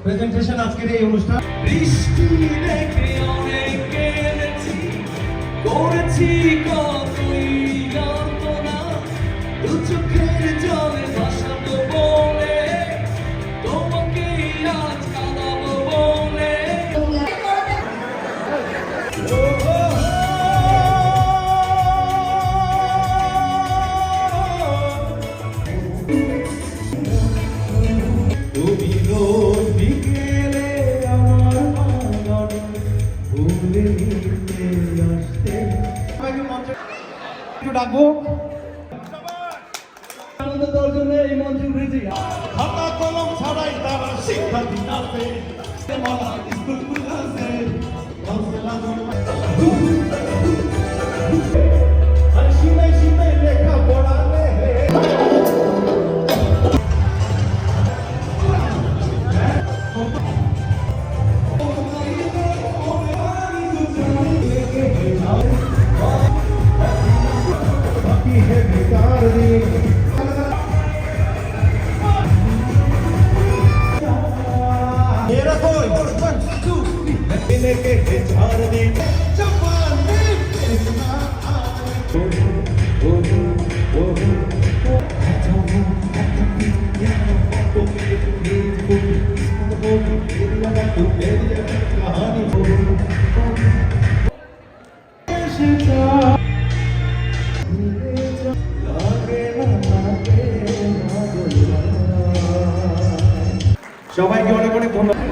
Presentation আজকের এই অনুষ্ঠান। বৃষ্টি দেখে অনেক কেঁদেছি, করেছি কতই যন্ত্রণা, দু চোখের জলে ভাসাবো বলে, তোমাকে আজ কাঁদাবো বলে। তুমি রোজ বিকেলে আমার আঙ্গন ভুলে নিতে আসতে। সবাইকে মঞ্চে একটু ডাকবো। আনন্দ দেওয়ার জন্য এই মঞ্চে উঠেছি। খাতা কলম ছাড়াই তারা শিক্ষা দিতে স্কুল খুলেছে, সিনাই সিনাই লেখা পড়ালে সবাইকে অনেক অনেক ধন্যবাদ।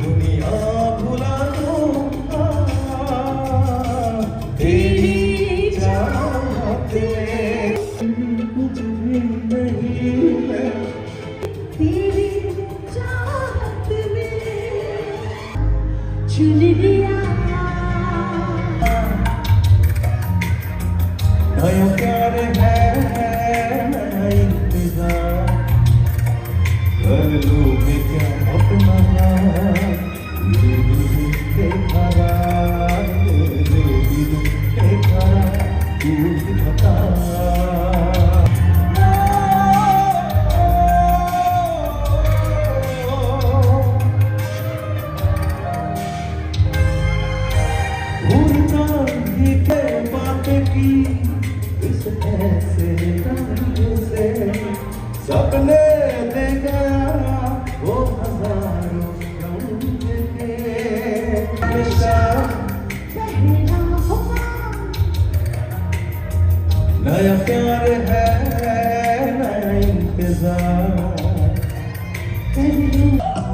দুনিয়া चुन लिया नया प्यार है नया इंतजार कर लो मैं क्या अपना ये दिल देखा ये दिल देखा तू बता सपने दे गया वो हजारों रंग के पहला हुआ नया प्यार है नया इंतजार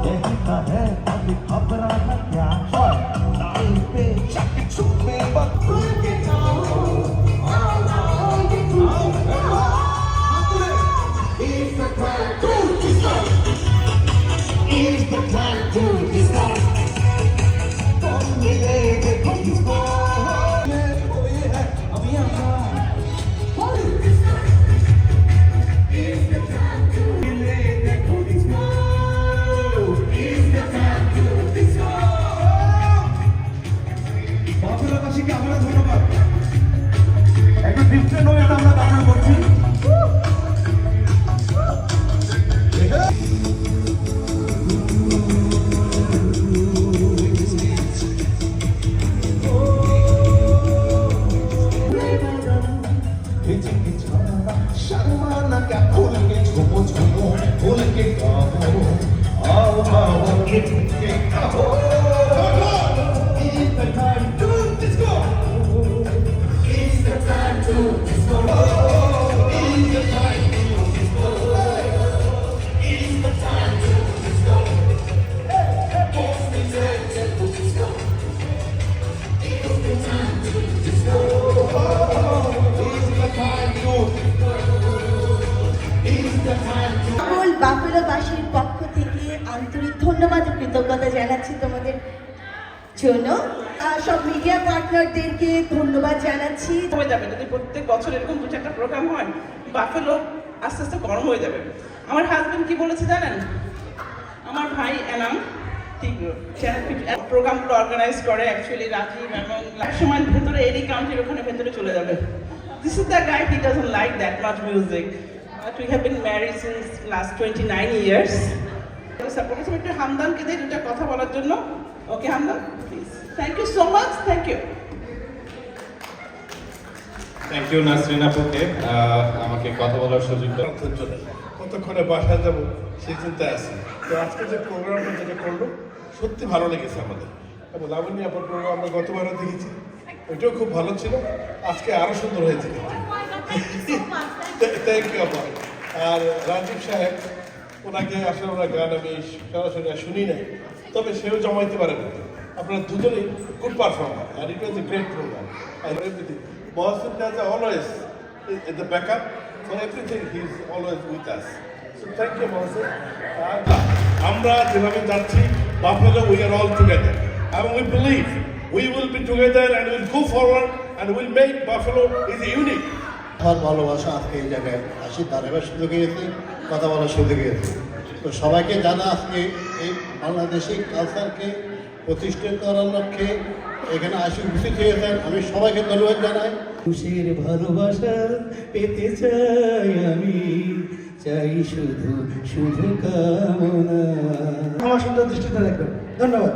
देखता है अभी खबरा है क्या टाइम पे चक छुपे खुल के आओ आओ ये खुल It's the time to discuss. It's the time to discuss. বাপুরাবাসীকে আমরা ধন্যবাদ। একটা ডিফারেন্ট ওয়ে আমরা দান করছি। সকল বাফেলোবাসীর পক্ষ থেকে আন্তরিক ধন্যবাদ ও কৃতজ্ঞতা জানাচ্ছি তোমাদের জন্য। সব মিডিয়া পার্টনারদেরকে ধন্যবাদ জানাচ্ছি। হয়ে যাবে যদি প্রত্যেক বছর এরকম দু চারটা প্রোগ্রাম হয়, বাফেলো আস্তে আস্তে গরম হয়ে যাবে। আমার হাজবেন্ড কি বলেছে জানেন? আমার ভাই এনাম ঠিক প্রোগ্রামগুলো অর্গানাইজ করে অ্যাকচুয়ালি রাজীব এবং সময় ভেতরে এরি কাউন্টির ওখানে ভেতরে চলে যাবে। This is the guy he doesn't like that much music but we have been married since last 29 years. প্রথমে একটু হামদানকে দিয়ে দুটা কথা বলার জন্য। Okay Hamdan please. Thank you so much, thank you. Thank you Nasrin আপুকে আমাকে কথা বলার সুযোগ দেওয়ার জন্য। কতক্ষণে বাসায় যাবো সেই চিন্তায় আছি। তো আজকে যে প্রোগ্রামটা যেটা করলো সত্যি ভালো লেগেছে আমাদের। এবং লাবণী আপুর প্রোগ্রাম আমরা গতবারও দেখেছি, ওইটাও খুব ভালো ছিল। আজকে আরও সুন্দর হয়েছে। থ্যাংক ইউ আপা। আর রাজীব সাহেব, ওনাকে আসলে ওনার গান আমি সরাসরি শুনি নাই, তবে সেও জমাইতে পারেন। আপনারা দুজনেই গুড পারফর্মার আর it was a great programme. Mohsin is always in the backup for everything. He is always with us. So thank you, Mohsin. আমরা যেভাবে যাচ্ছি buffalo, we are all together and we believe we will be together and we'll go forward and we'll make Buffalo is unique. আমার ভালোবাসা আজকে এই জায়গায় আসি দাঁড়াবার সুযোগ হয়েছে, কথা বলার সুযোগ হয়েছে। তো সবাইকে জানা আজকে এই বাংলাদেশি কালচারকে প্রতিষ্ঠা করার লক্ষ্যে এখানে আসি উপস্থিত হয়েছেন। আমি সবাইকে ধন্যবাদ জানাই। খুশির ভালোবাসা পেতে চাই আমি, চাই শুধু শুধু কামনা। আমার সুন্দর দৃষ্টিতে রাখবেন। ধন্যবাদ।